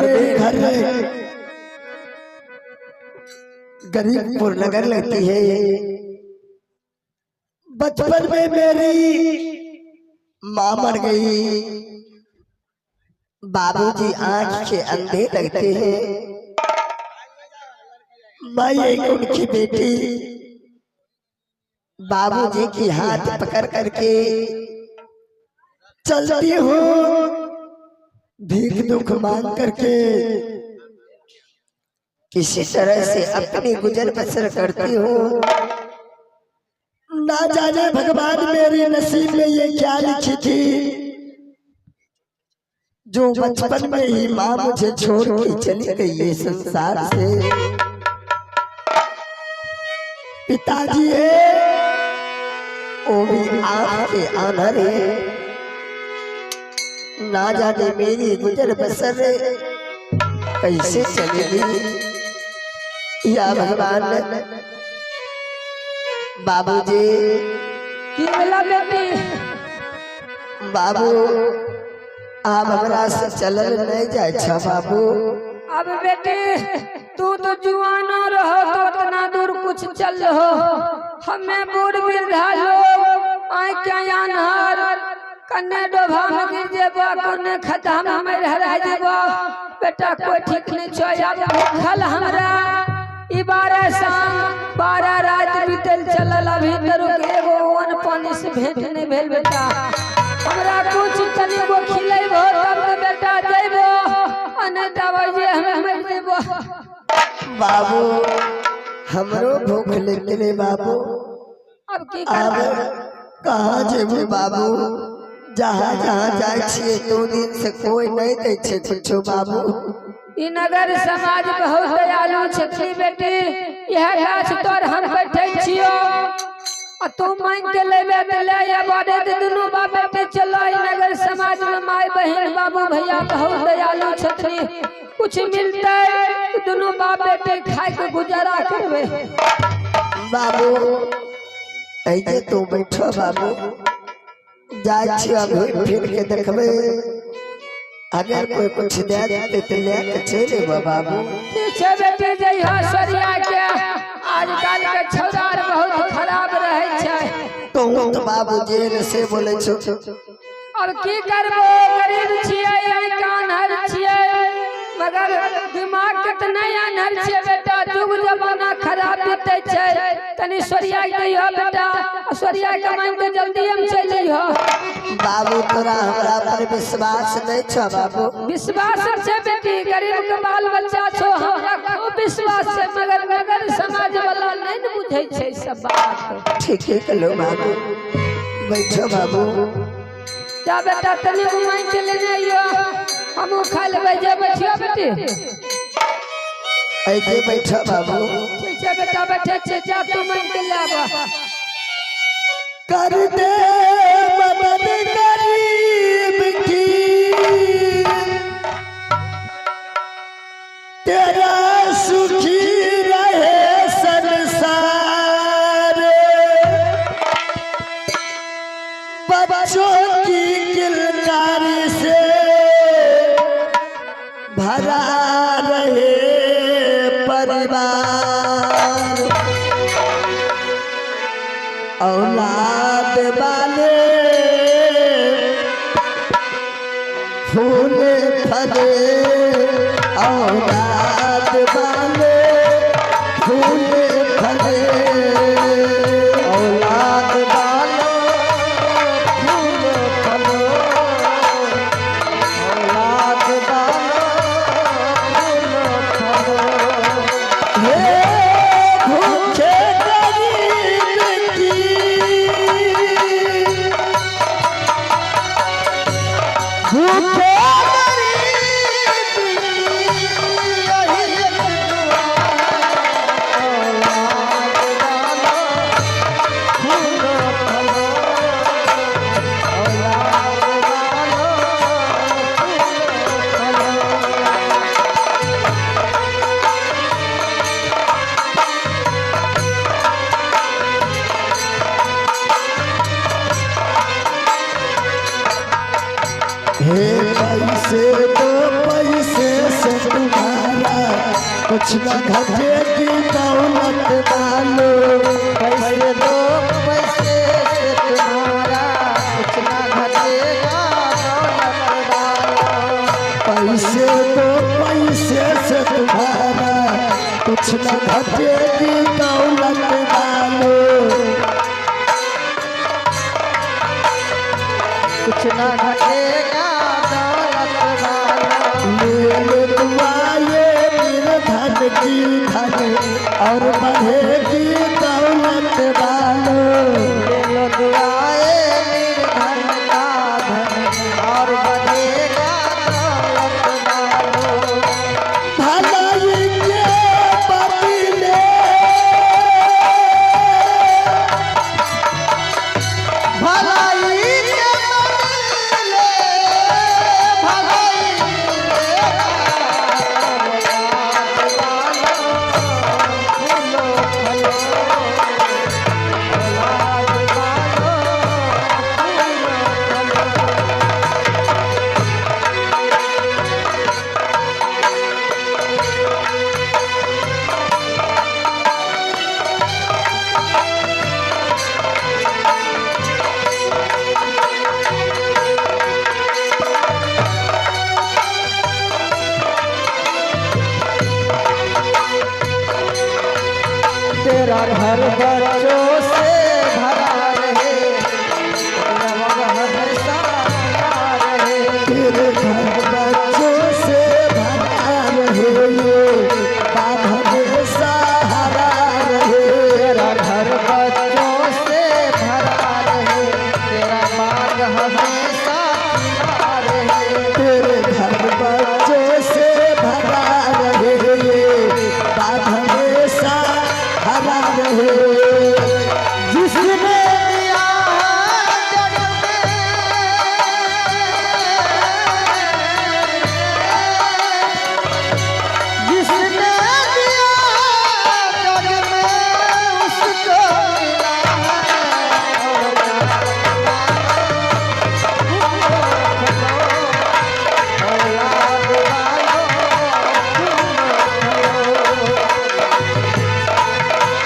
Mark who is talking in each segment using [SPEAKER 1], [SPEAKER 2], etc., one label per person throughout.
[SPEAKER 1] मेरे घर गरीबपुर नगर लगती है। बचपन में मेरी माँ मर गई, बाबूजी आंख के अंधे लगते हैं। मैं एक उनकी बेटी बाबूजी की हाथ पकड़ करके चलती हूँ, भीख दुख मांग करके किसी तरह से अपनी गुजर बसर करती हूँ। ना जाने भगवान मेरी नसीब में ये क्या लिखी थी, जो बचपन में ही माँ मुझे छोड़ के चली गई है संसार से। पिताजी है वो भी आपके आंधर है, ना जाने मेरी गुजर बसर कैसे चलेगी या भगवान। बाबूजी बाबू आप हमरा से चलल नहीं जाए छा बाबू।
[SPEAKER 2] अब बेटे तू तो जुआना रहो तो उतना दूर कुछ चल हो, हमें बूढ़ वृद्धा लोग आए क्या यानहार कन्ने डोभा में गिर जेबा कोने खता में रह जेबा। बेटा कोई ठीक नहीं छोया भूखल हमरा ई 12 शाम 12 रात बीतल चलल, अभी तक एगो वन पानी से भेंट नहीं भेल। बेटा हमरा कुछ तनी को खिलेबो तब तो बेटा जेबो अने दवाई जे हमें जेबो।
[SPEAKER 1] बाबू हमरो भूख लगले बाबू,
[SPEAKER 2] अब की
[SPEAKER 1] अब कहाँ जेबू बाबू, जहाँ जहाँ जाए छिए 2 दिन से कोई नहीं दे छे कुछो बाबू।
[SPEAKER 2] ई नगर समाज बहुत दयालु छथि बेटी, यह गाछ तोर हम बैठे छियो और तू मांग के लेबे त ले या बादे त दुनु बाप बेटे चलो। ई नगर समाज में माई बहन बाबू भैया बहुत दयालु छथि, कुछ मिलते दुनु बाप बेटे खाए के गुजारा करबे।
[SPEAKER 1] बाबू ऐजे तू बैठो बाबू, जाए छिए अभी फिर के देखबे, अगर कोई कुछ दे देते तो ले के चले बाबू।
[SPEAKER 2] ठीक है बेटे जइहा सरिया के, आजकल के छौरार बहुत खराब रहे छै।
[SPEAKER 1] तो बाबू जेल से बोले छो
[SPEAKER 2] और की करबो, गरीब छियै कान्हर छियै, मगर दिमाग के त नहीं आनहर छियै। बेटा जुग जमाना खराब बीते छै, तनी सरिया जइहा बेटा, सरिया के मांग के जल्दी हम चल जइहा।
[SPEAKER 1] बाबू तोरा हमरा पर विश्वास नहीं छ बाबू।
[SPEAKER 2] विश्वास छै बेटी, गरीब के बाल बच्चा छो, हमरा खूब विश्वास छै, मगर नगर समाज वाला नहीं न बुझै छै सब बात।
[SPEAKER 1] ठीक है चलो बाबू, बैठो बाबू।
[SPEAKER 2] जा बेटा तनी घुमाई के लेने आइयो, हमू खा लेबै। जे बैठियो बेटी
[SPEAKER 1] ऐसे बैठो बाबू।
[SPEAKER 2] ठीक है बेटा बैठे छे, जा तू मांग के लाबा।
[SPEAKER 1] कर दे मदद गरीब की, तेरा सुखी रहे संसार। बच्चों की किलकारी से भरा रहे परिवार। औलाद वाले फूले फले, औलाद वाले फूले फले, औलाद वाले फूले फले, औलाद वाले फूले फले। भूखे गरीब की कुछ न घटेगी दौलत वालो,
[SPEAKER 3] पैसे दो पैसे से तुम्हारा कुछ ना घटेगा दौलत वालों।
[SPEAKER 1] पैसे दो पैसे से तुम्हारा कुछ न घटेगी दौलत वालो,
[SPEAKER 3] कुछ ना घटेगा दौलत वालों।
[SPEAKER 1] ले दुआए निर्धन की धन और बढ़ेगी दौलत वालो,
[SPEAKER 3] ले लो दुआए निर्धन का धन और बढ़ेगा दौलत वालों।
[SPEAKER 1] भलाई के बदले
[SPEAKER 3] भलाई के बदले भलाई तेरा घर बच्चों से भरा रहे, तेरा मग हमेशा भरा रहे।
[SPEAKER 1] तेरे घर बच्चों से भरा रहे, बाप हमेशा हरा रहे,
[SPEAKER 3] तेरा घर बच्चों से भरा रहे, तेरा मार्ग हमेशा खुला रहे।
[SPEAKER 1] तेरे घर बच्चों से भरा रहे, बाप हमेशा हरा रहे।
[SPEAKER 3] जिसने दिया जग में, जिसने दिया जग में उसको मिला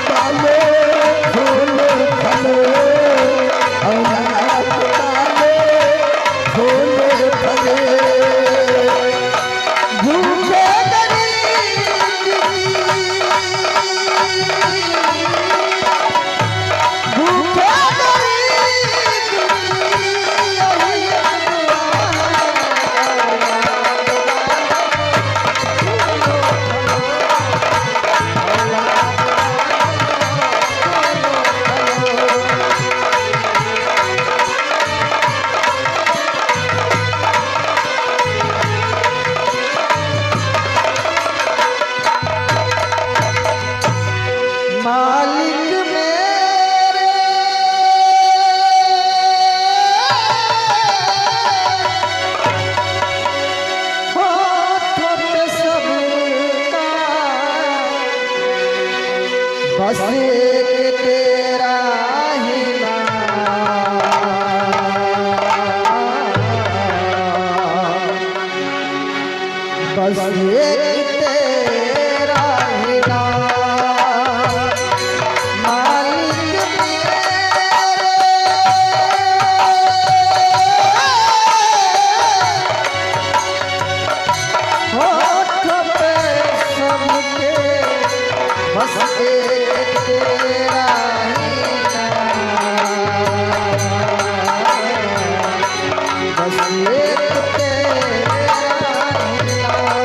[SPEAKER 1] पाले फूल फले औलाद पाले फूल फले,
[SPEAKER 3] भूखे गरीब भूखे मालिक मेरे होठों पे सबका बस एक तेरा ही नाम, बस एक तेरा ही नाम। मालिक होठों पे सबके बस एक तेरा ही नाम, बस एक तेरा ही नाम।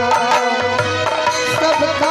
[SPEAKER 3] सबका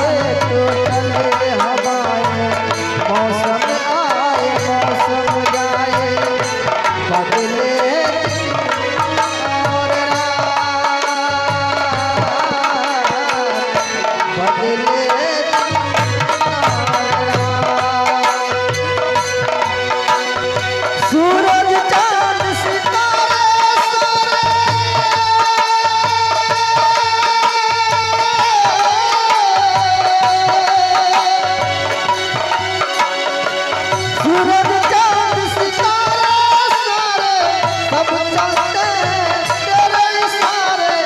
[SPEAKER 3] चाहे तो चले हवाएं, मौसम आए मौसम जाए, बदले और रात, बदले सूरज चांद सूरज चांद सितारे सब चलते तेरे इशारे,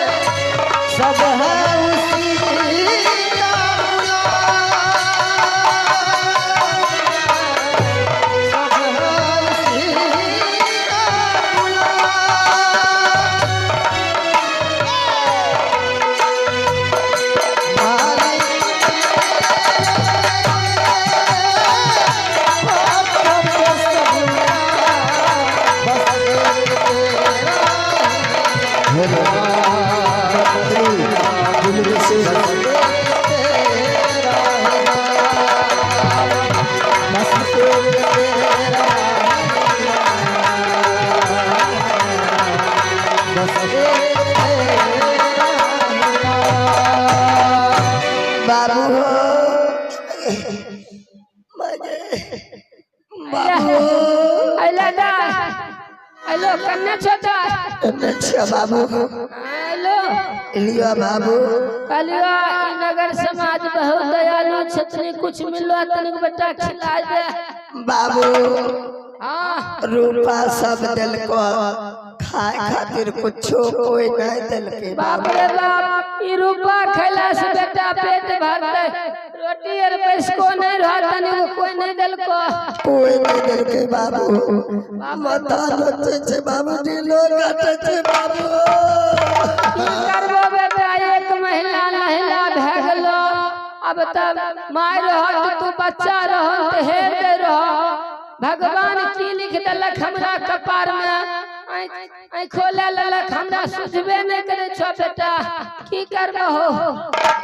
[SPEAKER 3] सब है उसी का गुलाम, सब है उसी का
[SPEAKER 1] बाबू हो बाबू
[SPEAKER 2] अला दा हेलो कन्या छोटा
[SPEAKER 1] अच्छा बाबू
[SPEAKER 2] हेलो
[SPEAKER 1] लिया बाबू
[SPEAKER 2] कलिया नगर समाज बहुत दयालु छतनी कुछ मिलो तनिक बेटा खिला दे
[SPEAKER 1] बाबू
[SPEAKER 2] हां
[SPEAKER 1] रूपा सब दिल को खाए खातिर कुछो कोई नहीं दिल के
[SPEAKER 2] बाप रे बाप ई रूपा खैला से बेटा पेट भरते रोटी और पैसको नहीं रहा तनिक कोई नहीं दिल को
[SPEAKER 1] कोई नहीं दिल के बाबू माता नचे छे बाबू ढीलो काटे छे बाबू
[SPEAKER 2] की करबो बेटा एक महीना नहिला भ गेलो अब तब माय रह तू बच्चा रह ते हेर दे रह भगवान की लिख देलक हमरा कपार में आई खोले ललक हमरा सुझबे नहीं करे छो बेटा की करबो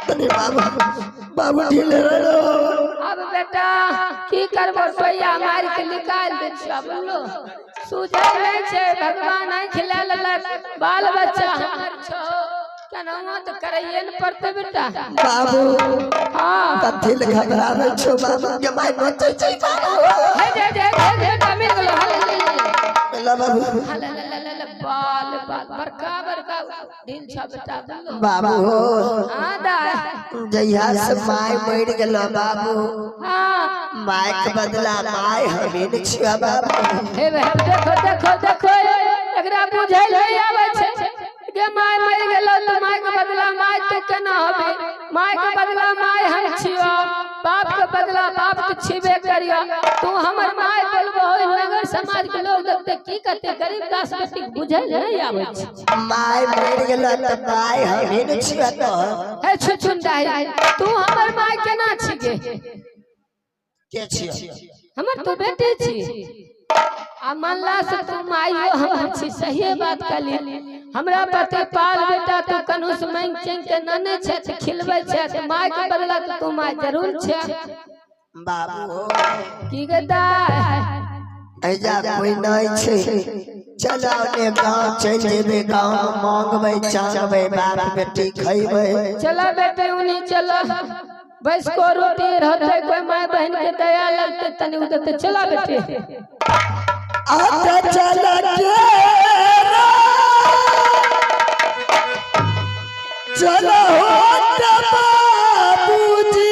[SPEAKER 1] तनी बाबू बाबू ढीले रहो
[SPEAKER 2] अब बेटा की करबो पैया मार के निकाल दे छो बोलो सुझे नहीं छे भगवान आई खिला ललक बाल बच्चा हमर छो केना तो करैए न पड़ते बेटा
[SPEAKER 1] बाबू
[SPEAKER 2] हां
[SPEAKER 1] कथि ले घबरावे छो बाबू के माय नचे छे बाबू
[SPEAKER 2] हे दे मिल गेलो
[SPEAKER 1] ला बाबू
[SPEAKER 2] बाल बाल बड़का बड़का ढील छ बेटा बोलो
[SPEAKER 1] बाबू हो
[SPEAKER 2] हां दा
[SPEAKER 1] जहिया से माय मर गेलो बाबू
[SPEAKER 2] हां
[SPEAKER 1] माय के बदला माय हमें छिया बाबू
[SPEAKER 2] हे देखो एकरा बुझै नहीं आवे छे के माय मर गेलो त माय के बदला माय तो केना होबे माय के बदला माय हम छियो बाप के बदला बाप के छिबे करियो तू हमर माय बोलबो नगर समाज के लोग देखते की कहते गरीब दास बेटी बुझै नहीं आवे छे
[SPEAKER 1] माय मर गेलो त माय हमें छिया तो
[SPEAKER 2] हे छुछुंडाई तू हमर माय केना छिगे
[SPEAKER 1] के छिया
[SPEAKER 2] हमर तो बेटी छी आ मानला से तू माइयो हमर छी सही बात कली हमरा पति पाल बेटा तू कनुस मांग चंग के नने छे त खिलबै छे त माय के बदला तू माय जरूर छे
[SPEAKER 1] बाबू हो
[SPEAKER 2] की गदा
[SPEAKER 1] ऐजा कोई नहीं छे चलो ने गांव चल जेबे गांव मांगबै चाहबै बाप बेटी खइबै
[SPEAKER 2] चला बेटे उनी चला बस को रोटी रहते कोई माय बहन के दया लगते तनी उदते चला बेटे
[SPEAKER 1] आता चला के चलो बाबूजी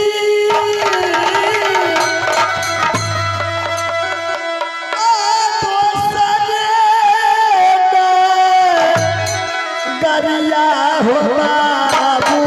[SPEAKER 1] गरिया हो बाबू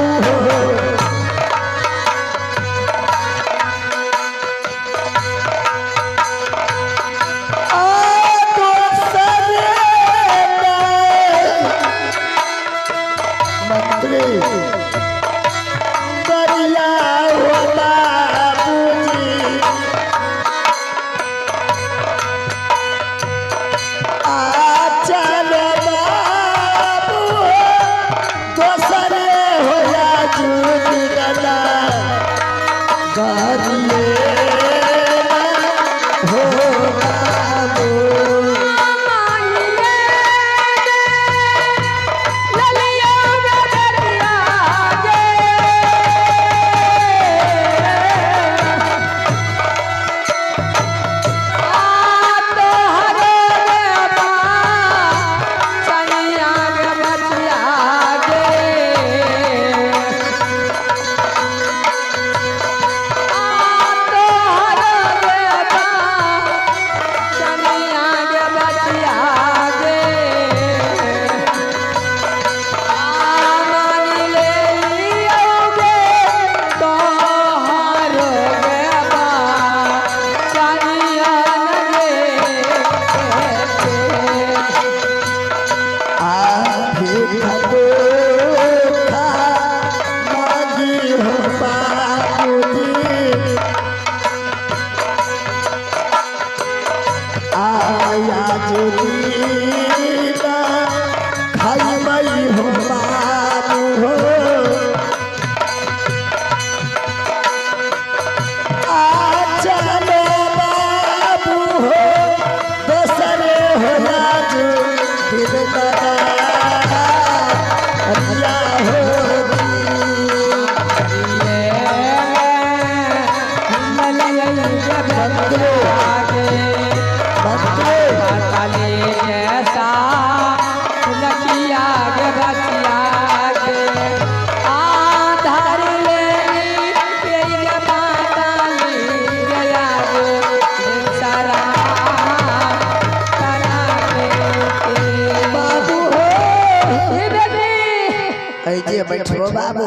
[SPEAKER 1] बाबू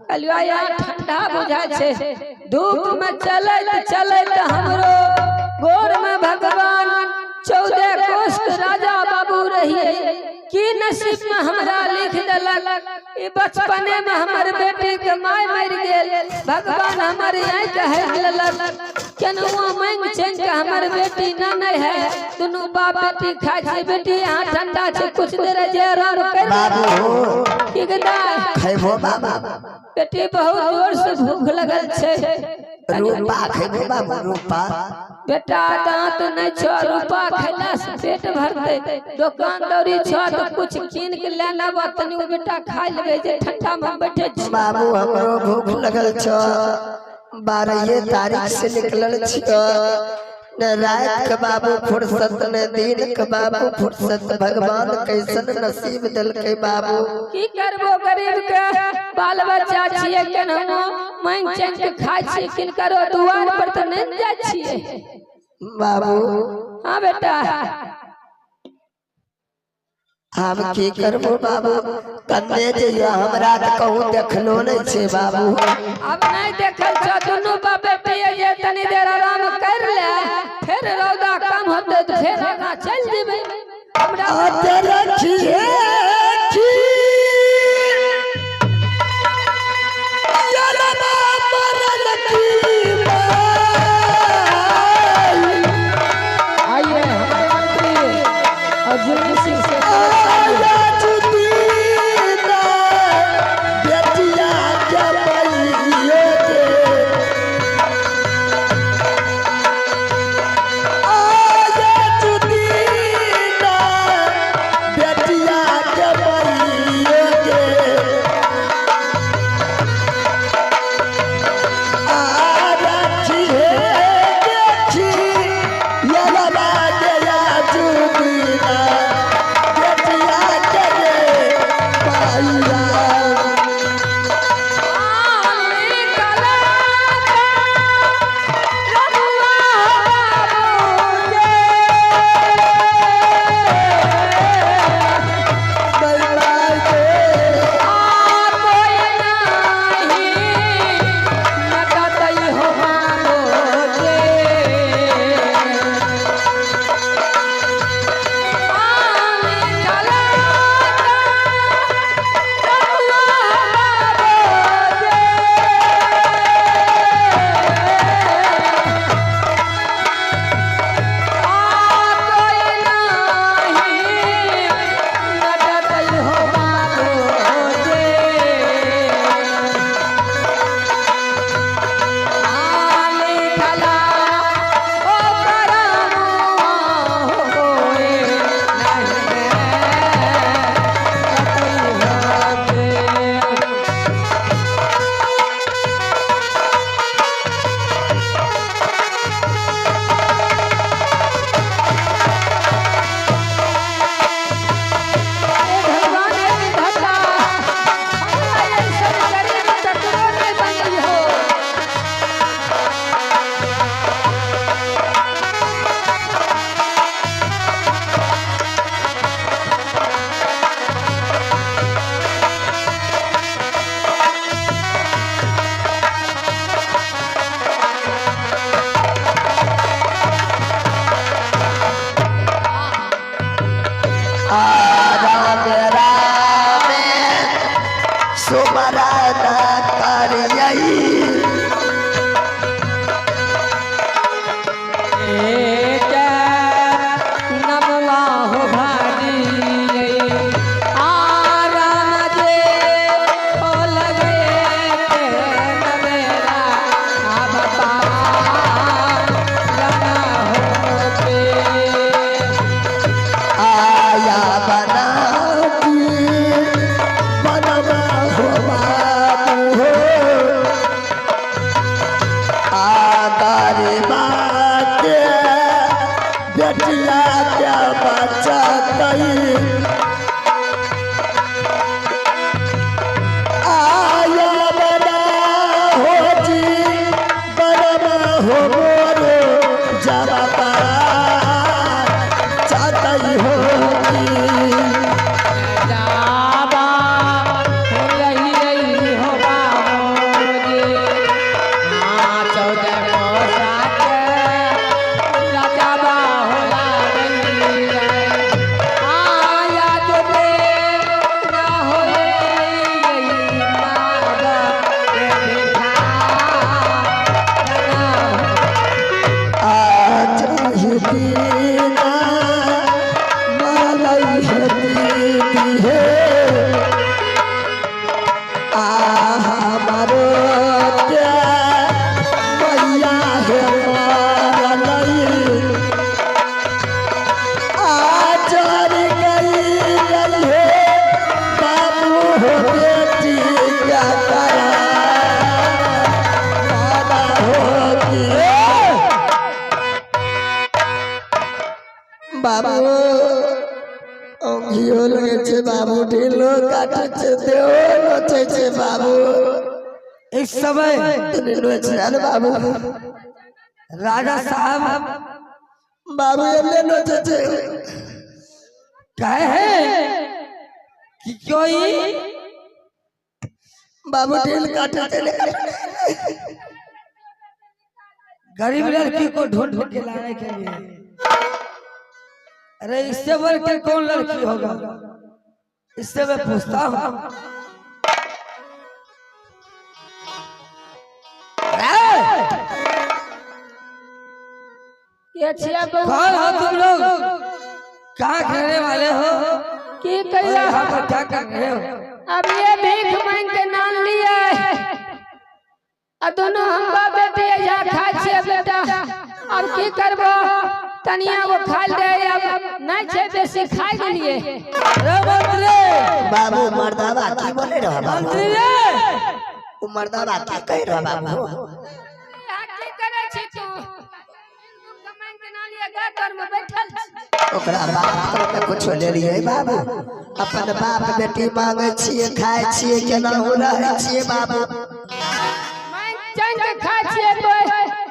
[SPEAKER 2] कहलियो यार ठंडा बुझाय छे धूप में चलत हमरो गोर में भगवान 14 कोष के राजा बाबू रहिए की नसीब में हमरा लिख देलक ई बचपने में हमर बेटी के माय मर गेल भगवान हमर यही कह लेलक केनहुआ मांग चैन के हमर बेटी न है दोनों बाप बेटी खाय छे बेटी यहाँ ठंडा छे कुछ देर जे आराम कर
[SPEAKER 1] बाबू
[SPEAKER 2] की गदाय
[SPEAKER 1] खैबो बाबा
[SPEAKER 2] बेटी बहुत जोर से भूख लगल छे
[SPEAKER 1] रूपा खैबो बाबू रूपा
[SPEAKER 2] बेटा दांत नहीं छो रूपा खैला से पेट भरते दुकान दौरी छो तो कुछ कीन के लेना बा तनी वो बेटा खा लेबे जे ठंडा में बैठे छी
[SPEAKER 1] बाबू हमरो भूख लगल छ 12 तारीख से निकलल छ न रात के बाबू फुर्सत न दिन के बाबू फुर्सत भगवान कैसन नसीब दिल के बाबू
[SPEAKER 2] की करबो गरीब के बाल बच्चा छिए केनहु मांग चैन के खाय छी किन करो दुआर पर तो नहीं जाय छिए
[SPEAKER 1] बाबू
[SPEAKER 2] हां बेटा
[SPEAKER 1] हम की करबो बाबू कन्ने जे हमरा त कहूं देखलो नै छे बाबू
[SPEAKER 2] अब नहीं देखल छ दोनों बाप बेटी ये तनी देर आराम कर ले फिर रौदा कम होते तो फिर आगा चल जेबे हमरा
[SPEAKER 1] आते रखिए की याला मरल की
[SPEAKER 2] आइए हमारे मंत्री अर्जुन सिंह से
[SPEAKER 1] आया जुदीना बेटिया के बलिए के आया जुदीना बेटिया के बलिए के आरखिए देखी याला बाजया जुदीना बेटिया के पाइया
[SPEAKER 2] आमी कला रघुआ बाबूजे
[SPEAKER 1] दरबार के
[SPEAKER 2] कोई नहीं नटतई हो बाबूजे आमी कला भगवान विधाता हमरा ऐसन गरीब टकरो नहीं बनी हो
[SPEAKER 1] राम राम सुमरन करियई
[SPEAKER 2] एक नमवा हो भाजी आराम जे हो लगे के नमेरा अब रना हो पे
[SPEAKER 1] आया बना बनवा हो बाबू हो आगर बाके बेटिया के बच्चा कई आया बना हो जी बनवा हो मोरो जब चाहती होगी
[SPEAKER 2] जाबा हो रही
[SPEAKER 1] बाबू अंगियो लगे छे बाबू ढीलो काटे छे देओ नोचे छे बाबू
[SPEAKER 3] इस समय
[SPEAKER 1] तने नोचे आले बाबू
[SPEAKER 3] राजा साहब
[SPEAKER 1] बाबू एले नोचे छे
[SPEAKER 3] कहे हैं कि कोई
[SPEAKER 1] बाबू ढील काटे चले
[SPEAKER 3] गरीब लड़की को ढूंढ के लाने के लिए। अरे इससे बढ़ के कौन लड़की होगा, इससे मैं पूछता हूँ। कौन हो तुम लोग, कहाँ रहने वाले हो,
[SPEAKER 2] की
[SPEAKER 3] और
[SPEAKER 2] कहिया
[SPEAKER 3] यहाँ पर क्या कर रहे हो?
[SPEAKER 2] अब ये भीख मांग के नाम लिए आ दोनों हम बाप बेटे या खा छे बेटा। अब की करबो, तनिया वो खा दे, अब नहीं छे बेसी खाई गेलिए।
[SPEAKER 3] अरे मंत्री,
[SPEAKER 1] बाबू मर्दावा की बोले रहा बाबू
[SPEAKER 3] मंत्री
[SPEAKER 1] वो मर्दावा की कह रहा बाबू
[SPEAKER 2] यहाँ की करे छी तू, कमाई के नाम लिए घर घर में बैठल छी।
[SPEAKER 1] ओकरा बाप के कुछ ले लिए बाबू अपन बाप बेटी मांगे छिए खाए छिए केना हो रहे छिए बाबू
[SPEAKER 2] मैं चैन के खा छिए कोई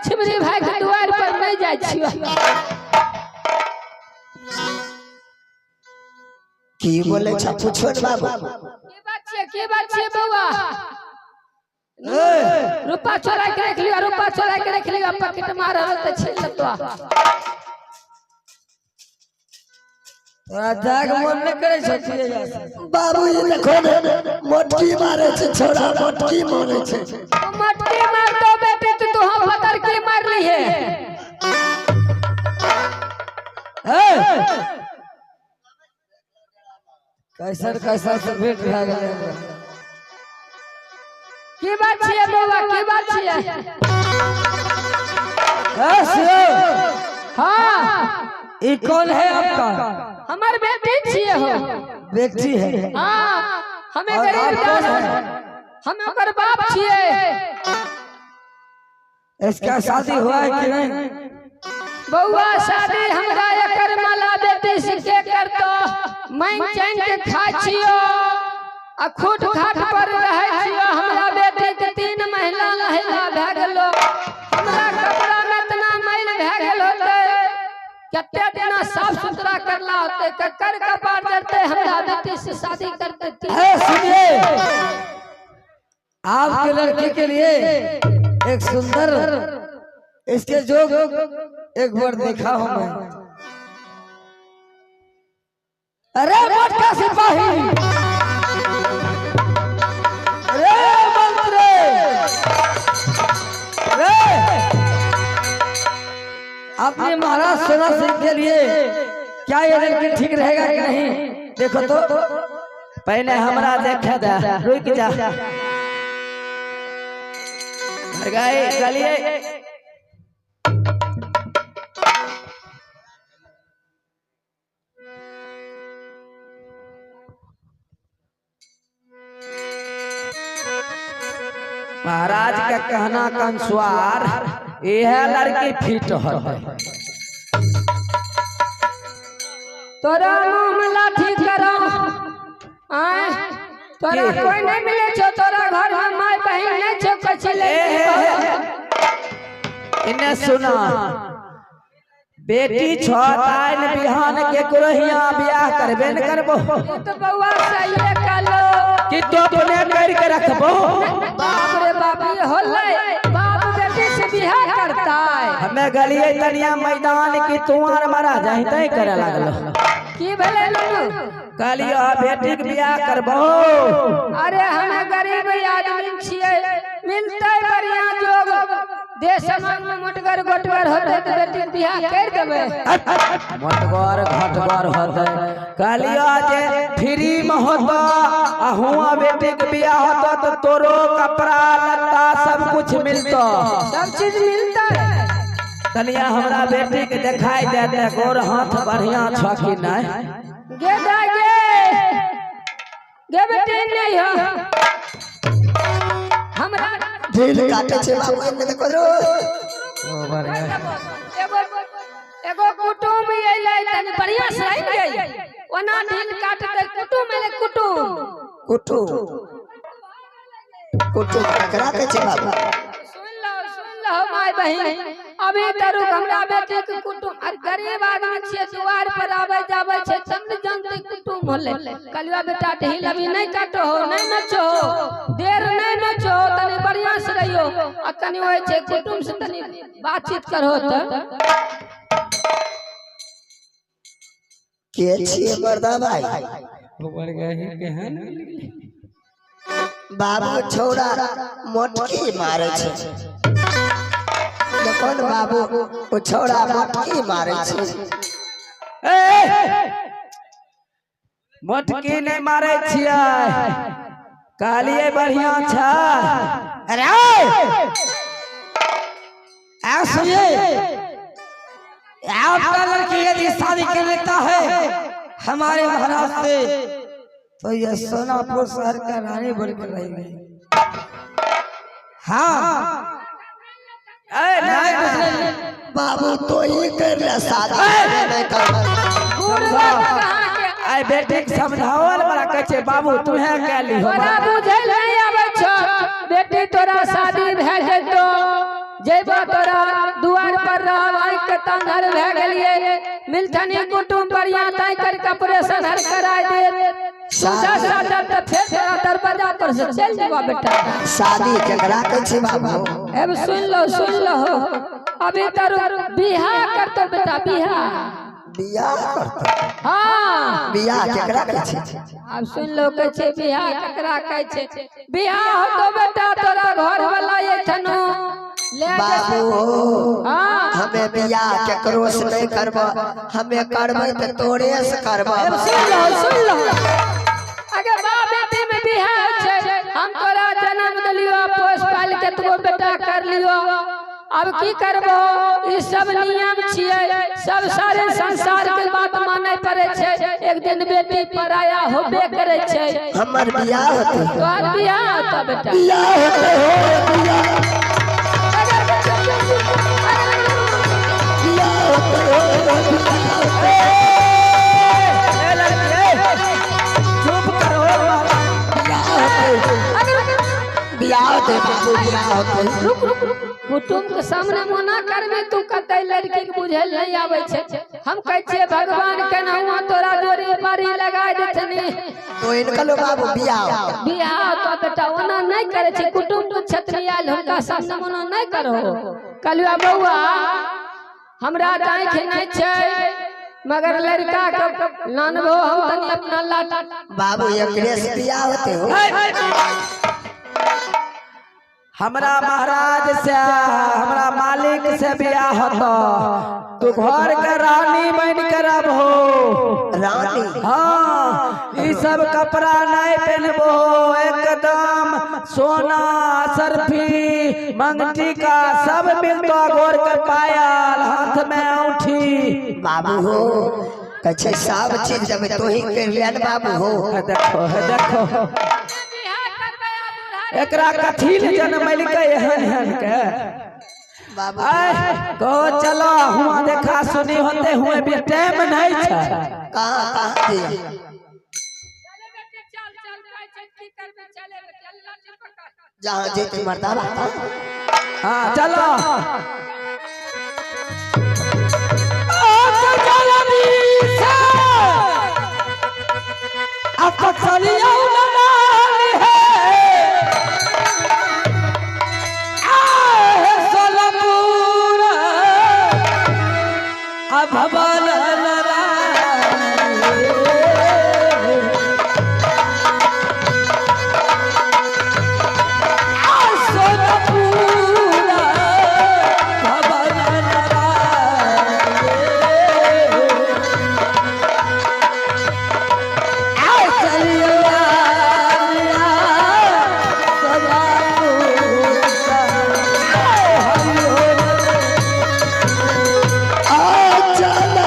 [SPEAKER 2] छिबरी भाई के द्वार पर नहीं जाय छियो।
[SPEAKER 1] की बोले छ पूछो न बाबू
[SPEAKER 2] की बात छिए बउआ? रुपा चोरा के रख लियो, रुपा चोरा के रख लियो, पॉकेट मार रहल त छीन लतो।
[SPEAKER 3] जाग मन न करे छथिए जासे।
[SPEAKER 1] बाबू ये देखो ने मोटकी मारे छे छोरा मोटकी मारे छे
[SPEAKER 2] मटकी मार दो बेटे, तू हम पतर की मार ली है।
[SPEAKER 3] कैसर कैसर से भेंट भए गेलै हमरा।
[SPEAKER 2] की बात छिए बउआ, की बात छिए? हाँ
[SPEAKER 3] ये कौन है आपका?
[SPEAKER 2] हमार बेटी छिए हो।
[SPEAKER 3] बेटी है।
[SPEAKER 2] हाँ हमें
[SPEAKER 3] और
[SPEAKER 2] गरीब
[SPEAKER 3] आप कौन
[SPEAKER 2] दास,
[SPEAKER 3] हैं?
[SPEAKER 2] हम ओकर बाप छिए।
[SPEAKER 3] इसका शादी हुआ है कि नहीं?
[SPEAKER 2] बउआ शादी हमरा एकर माला बेटी से के करतो। मैं चैन के खा छियो आ खूट खाट पर रहे छियो। हमरा बेटी के 3 महीना नहिला भए गेलो। हमरा कपड़ा में इतना मैल भए गेल होते, कते दिन साफ सुथरा करला होते, ककर कपार जरते हमरा बेटी से शादी करते।
[SPEAKER 3] सुनिए, आपके लड़के के लिए एक सुंदर इसके जो एक बार देखा हूं मैं। अरे मोटका सिपाही, अरे मंत्री, अरे अपने महाराज सोना सिंह के लिए क्या ये लड़की ठीक रहेगा कि नहीं? देखो तो पहले हमरा देखे दे, रुक जा गलिए। महाराज का कहना का अनुसार यह लड़की फिट है।
[SPEAKER 2] तोरा मुंह में लाठी करो, आए तोरा कोई नहीं मिले छो, तोरा घर में माय बहन नहीं छो, कुछ ले
[SPEAKER 3] इन्हें सुना, बेटी छोटाइन बिहान के कुरहिया ब्याह करबे न करबो।
[SPEAKER 2] तो बउआ सही कलो
[SPEAKER 3] कि तो अपने कर के रखबो।
[SPEAKER 2] बाप रे बाप, ये होले बाप बेटी से बियाह करता है।
[SPEAKER 3] हमें गलिए तनिया मैदान की तुआर मारा जाहि तय करे लागलो।
[SPEAKER 2] की भले लनु
[SPEAKER 3] कहलियो बेटी के बियाह करबो।
[SPEAKER 2] अरे हमें गरीब आदमी छिए, मिलते बढ़िया जोग देश में मोटगर गोटगर होते तो बेटी बियाह कर देबे।
[SPEAKER 3] मोटगर घटगर होते, कहलियो जे फ्री में होता आ हुआ बेटी के बियाह होता तो तोरो कपड़ा लत्ता सब कुछ मिलता,
[SPEAKER 2] सब चीज मिलता है।
[SPEAKER 3] तनिया हमरा बेटी के दिखाई देते गोर हाथ बढ़िया छ कि नहीं?
[SPEAKER 2] गे बेटी नहीं हो हमरा
[SPEAKER 1] ढील काटे छे बाबू इने देखो रो
[SPEAKER 2] एगो एगो कुटुम अइले तनी बढ़िया से रह गई ओना ढील काट दे कुटुम अइले कुटुम
[SPEAKER 1] कुटुम कुटुम ककरा के छै बाबू
[SPEAKER 2] सुन लो माय बहिन अभी तरू हमरा बेटे के कुटुम और गरीब आदमी छिए द्वार पर आवे जावे छै तब न जानते कुटुम होले कलिया बेटा ढील अभी नहीं काटो हो नहीं नचो देर नहीं नचो तनी बढ़िया से रहियो आ कनी होय छै कुटुम से तनी बातचीत करहो त
[SPEAKER 1] के छिए बरदा भाई
[SPEAKER 3] ऊपर गए केहन
[SPEAKER 1] बाबू छोड़ा मोटकी मारे छै देखन बाबू ओ छोड़ा मोटकी मारे छै
[SPEAKER 3] मोटकी नहीं मारे छियै कहलिए बढ़िया छ अरे आ सुनिए आपका लड़की यदि शादी कर लेता है हमारे महाराज से तो ये सोनापुर शहर का रानी बनकर रहेगी। हाँ नहीं
[SPEAKER 1] बाबू तो ये कर ले शादी नहीं कर
[SPEAKER 3] आई बेटे समझावल बड़ा कहे बाबू तुम्हें क्या ली हो
[SPEAKER 2] तोरा बुझल नहीं आवे छ बेटी तोरा शादी भए जतो जेबा तोरा दुआर पर रहवाई के तंगर भए गेलिए मिलथनी कुटुम बढ़िया ताई कर के ऑपरेशन हर कराय दे सुधा सादा त फेर तोरा दरवाजा पर से चल जेबा बेटा
[SPEAKER 1] शादी केकरा के छै बाबू
[SPEAKER 2] अब सुन लो अभी तोर बियाह करतो बेटा बियाह
[SPEAKER 1] करतो
[SPEAKER 2] हां
[SPEAKER 1] बियाह केकरा के छै
[SPEAKER 2] अब सुन लो के छै बियाह केकरा कहै छै बियाह होतो बेटा तोरा घर वाला ये थनो ले
[SPEAKER 1] बाबू
[SPEAKER 2] हां
[SPEAKER 1] हमें बियाह केकरो से नहीं करबो हमें करबै त तोरे से करबो
[SPEAKER 2] सुन लो अगर बाप बेटी में बियाह छै हम तोरा जन्म दलियो पोस पाल के तू बेटा कर लियो अब की करबो ई सब नियम छियै सब सारे संसार के बात माने पड़े छै एक दिन बेटी पराया होबे करे छै
[SPEAKER 1] हमर बियाह होते
[SPEAKER 2] तोर बियाह होता बेटा
[SPEAKER 1] बियाह होते हो बियाह
[SPEAKER 2] कुटुम के सामने मना करबे तू कतै लड़की के बुझल नहीं आवे छै हम कहै छियै भगवान केनाहुआ तोरा जोड़ी पारी लगाय देथनी
[SPEAKER 1] तो इनकलो बाबू बियाह
[SPEAKER 2] तो बेटा ओना नहीं करे छै कुटुम तो छतरी आयल हुनका सामने मना नहीं करो कलिया बौआ हमरा आँख नहीं छै मगर लड़का के लानबो हम तनी अपना लाट
[SPEAKER 1] बाबू एकरे से बियाह होते हो
[SPEAKER 3] हमरा महाराज से हमरा मालिक से बियाह होता तू घर के रानी बन कर अब हो
[SPEAKER 1] रानी
[SPEAKER 3] हाँ ये सब कपड़ा नहीं पहनबो एकदम सोना सरफी मंगटी का सब मिलता गोर के पायल हाथ में औठी
[SPEAKER 1] बाबू हो कछे सब चीज जब तो ही कर लियन बाबू हो
[SPEAKER 3] देखो एकरा कथी ले जन्मैल के एहन के
[SPEAKER 1] बाबू
[SPEAKER 3] को चलो हुआ देखा सुनी होते हुए भी टाइम नहीं है
[SPEAKER 1] कहां जी जहां जीत मरदा बात
[SPEAKER 3] हाँ चलो अब चलिए भवन
[SPEAKER 1] चला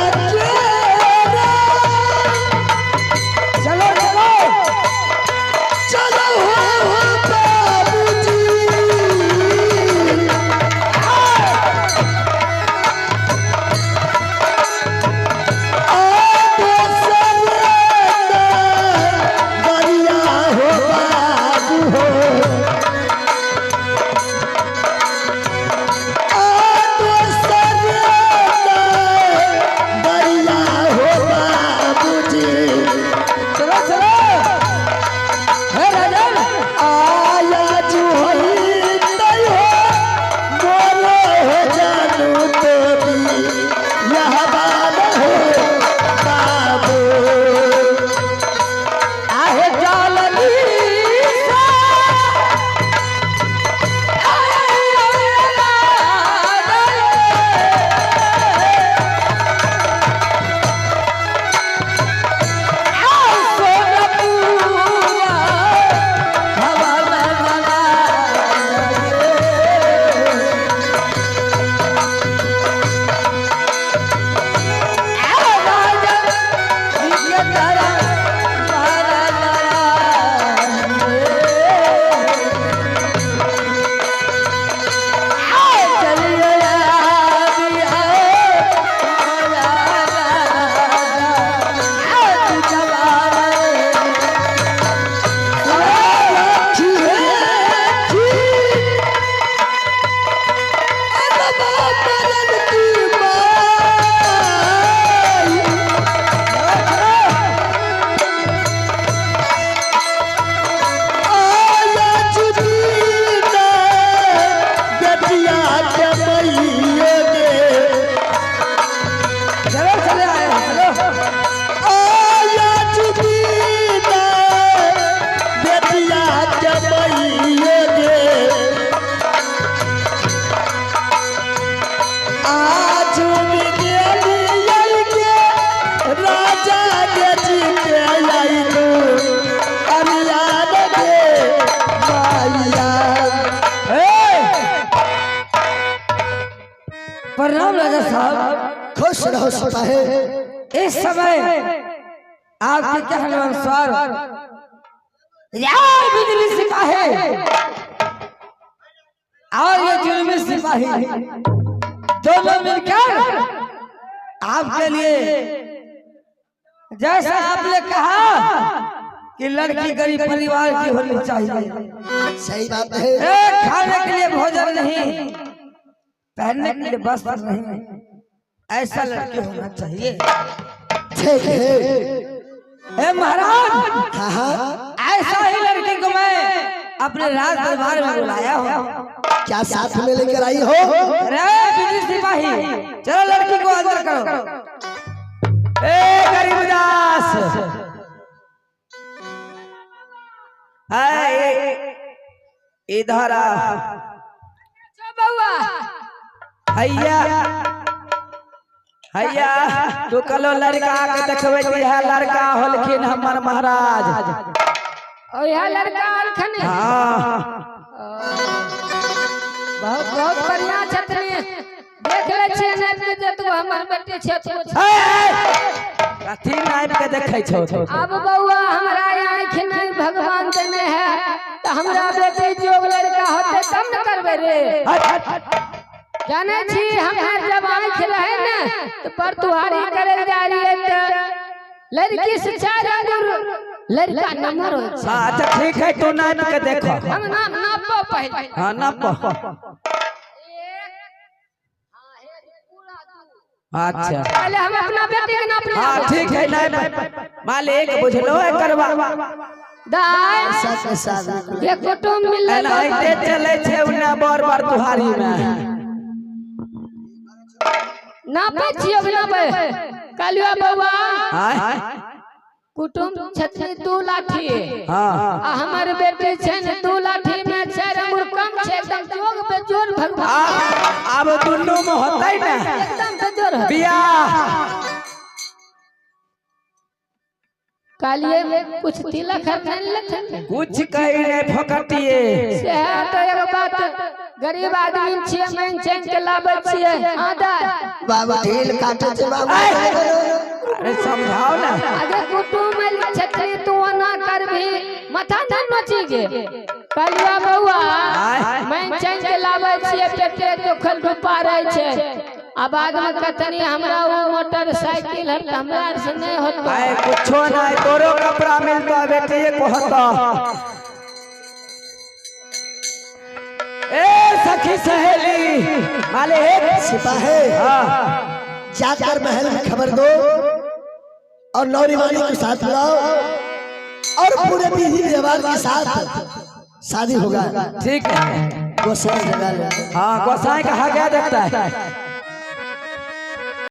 [SPEAKER 2] प्रणाम राजा साहब।
[SPEAKER 1] खुश रहो सिपाही।
[SPEAKER 2] इस समय आपके कहने अनुसार बिजली सिपाही और ये जुल्मी सिपाही दोनों मिलकर आपके लिए, जैसा आपने कहा कि लड़की गरीब परिवार की होनी चाहिए,
[SPEAKER 1] सही बात है।
[SPEAKER 2] खाने के लिए भोजन नहीं, पहनने के लिए वस्त्र नहीं, ऐसा लड़की होना चाहिए।
[SPEAKER 1] ठीक है
[SPEAKER 2] महाराज,
[SPEAKER 1] हाँ हाँ
[SPEAKER 2] ऐसा ही लड़की को मैं अपने राज दरबार में बुलाया हूँ।
[SPEAKER 1] क्या साथ में लेकर आई हो?
[SPEAKER 2] अरे बिजली सिपाही, चलो लड़की को अंदर करो।
[SPEAKER 3] गरीबदास इधर हैया हैया तू कलो लड़का के देखबे कि यह लड़का होलखिन हमर महाराज।
[SPEAKER 2] और यह लड़का अलखन
[SPEAKER 3] हाँ
[SPEAKER 2] बहुत बहुत बढ़िया छतरी देख ले छिए ने जे तू हमर बेटी छे तू
[SPEAKER 3] कथी नाइप के देखै छौ?
[SPEAKER 2] अब बउआ हमरा आँख नहीं भगवान देने है, तो हमरा बेटी जोग लड़का होते तब न करबे रे। जाने छी हमरा जब आँख रहे न तो पर तुहारी करे जा रही है, तो लड़की से चार दूर लड़का नंबर हो।
[SPEAKER 3] अच्छा ठीक है, तू नाइप के देखो।
[SPEAKER 2] हम नापो पहले।
[SPEAKER 3] हां नापो। अच्छा
[SPEAKER 2] पहले हम अपना बेटी के नाप ले।
[SPEAKER 3] हाँ ठीक है, नाइप मालिक बुझलो है करवा
[SPEAKER 2] दाई
[SPEAKER 1] साथ में साथ
[SPEAKER 2] ये कुटुंब मिलले
[SPEAKER 3] एनाइते चले छे उन्ना बार तुहारी में
[SPEAKER 2] नापे छियो नापे कलिया बउआ।
[SPEAKER 3] हां
[SPEAKER 2] कुटुंब छथि 2 लाठी,
[SPEAKER 3] हां
[SPEAKER 2] आ हमर बेटी छन 2 लाठी में 4 अंगुर कम छे, एकदम जोग पे जोर भगवान।
[SPEAKER 3] अब दुन्नु में होतै ना
[SPEAKER 2] एकदम पे जोर है
[SPEAKER 3] बियाह।
[SPEAKER 2] कालिए में कुछ तिलक है लेते
[SPEAKER 3] कुछ कही नहीं फकटिए
[SPEAKER 2] से है। तो एगो बात, गरीब आदमी छिए, मैं चैन के लाबै छिए। आदा
[SPEAKER 1] बाबा ढील काटे छे बाबा।
[SPEAKER 3] अरे समझाओ ना।
[SPEAKER 2] आगे कुटुंब में छतरी तू ना कर भी माथा न नोची गे। कलिया बउआ मैं चैन के लाबै छिए, पेटे दुखल डुबा रहे छे। अब बाद में कतनी हमरा वो मोटरसाइकिल है, हमरा से नहीं होतो।
[SPEAKER 3] आए कुछो नहीं, तोरो कपड़ा मिलता बेटी को होता। ए सखी सहेली मालिक
[SPEAKER 1] सिपाही जाकर महल में खबर दो और नौरीवानी के साथ लाओ और पूरे विधि व्यवहार के साथ शादी होगा।
[SPEAKER 3] ठीक है,
[SPEAKER 1] गोसाई जगा लो।
[SPEAKER 3] हाँ गोसाई का हक देता है।